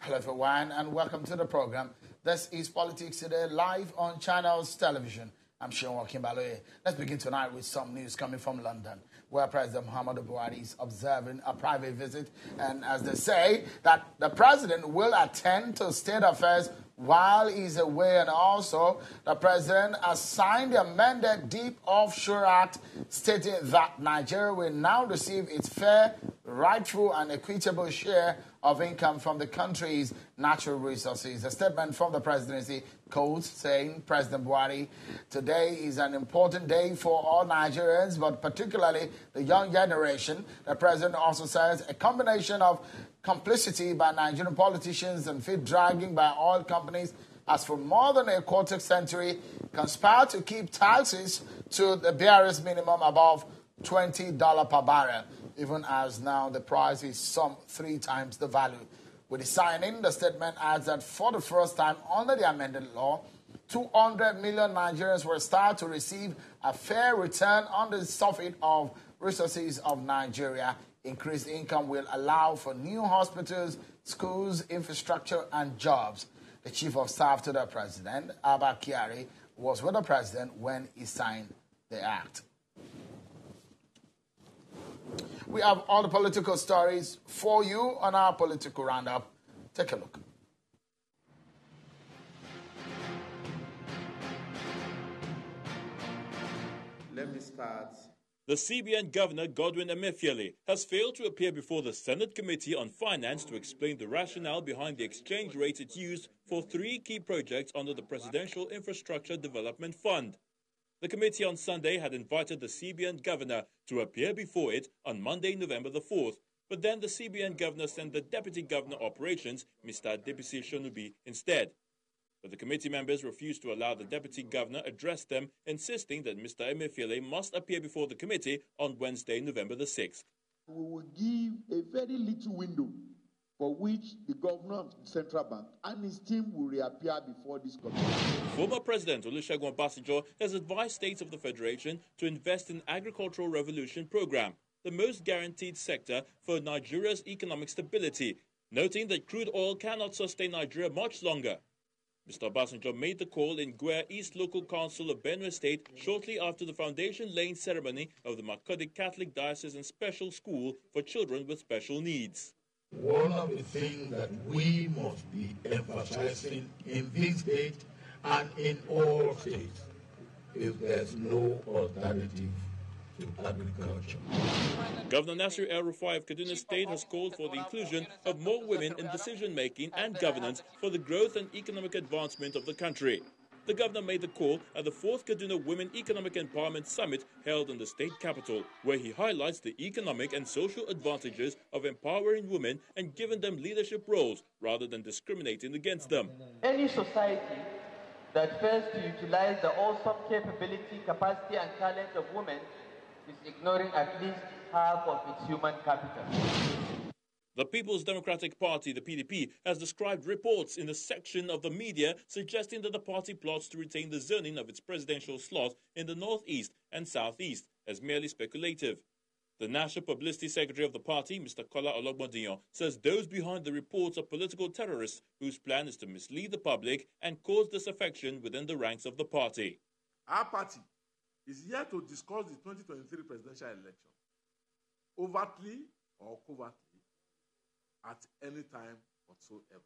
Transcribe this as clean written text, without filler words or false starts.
Hello everyone and welcome to the program. This is Politics Today live on Channels Television. I'm Sean Kimbaloye. Let's begin tonight with some news coming from London, where President Muhammadu Buhari is observing a private visit. And as they say, that the president will attend to state affairs while he's away. And also, the president has signed the amended Deep Offshore Act, stating that Nigeria will now receive its fair, rightful and equitable share of income from the country's natural resources. A statement from the presidency quotes saying, President Buhari, today is an important day for all Nigerians, but particularly the young generation. The president also says a combination of complicity by Nigerian politicians and feet dragging by oil companies has for more than a quarter century conspired to keep taxes to the barest minimum above $20 per barrel, even as now the price is some 3 times the value. With the signing, the statement adds that for the first time under the amended law, 200 million Nigerians will start to receive a fair return on the surfeit of resources of Nigeria. Increased income will allow for new hospitals, schools, infrastructure, and jobs. The chief of staff to the president, Abba Kyari, was with the president when he signed the act. We have all the political stories for you on our political roundup. Take a look. Let me start. The CBN Governor, Godwin Emefiele, has failed to appear before the Senate Committee on Finance to explain the rationale behind the exchange rate it used for 3 key projects under the Presidential Infrastructure Development Fund. The committee on Sunday had invited the CBN Governor to appear before it on Monday, November the 4th, but then the CBN Governor sent the Deputy Governor Operations, Mr. Debisi Shonubi, instead. But the committee members refused to allow the Deputy Governor address them, insisting that Mr. Emefiele must appear before the committee on Wednesday, November the 6th. We will give a very little window for which the Governor of the Central Bank and his team will reappear before this committee. Former President Olusegun Obasanjo has advised states of the Federation to invest in Agricultural Revolution Program, the most guaranteed sector for Nigeria's economic stability, noting that crude oil cannot sustain Nigeria much longer. Mr. Obasanjo made the call in Gwer East Local Council of Benue State shortly after the foundation-laying ceremony of the Makurdi Catholic Diocesan Special School for Children with Special Needs. One of the things that we must be emphasizing in this state and in all states is there's no alternative to agriculture. Governor Nasir El-Rufai of Kaduna State has called for the inclusion of more women in decision-making and governance for the growth and economic advancement of the country. The governor made the call at the 4th Kaduna Women Economic Empowerment Summit held in the state capital, where he highlights the economic and social advantages of empowering women and giving them leadership roles rather than discriminating against them. Any society that fails to utilize the awesome capability, capacity, and talent of women is ignoring at least half of its human capital. The People's Democratic Party, the PDP, has described reports in a section of the media suggesting that the party plots to retain the zoning of its presidential slot in the northeast and southeast as merely speculative. The National Publicity Secretary of the party, Mr. Kola Ologbondiyan, says those behind the reports are political terrorists whose plan is to mislead the public and cause disaffection within the ranks of the party. Our party is here to discuss the 2023 presidential election, overtly or covertly, at any time whatsoever.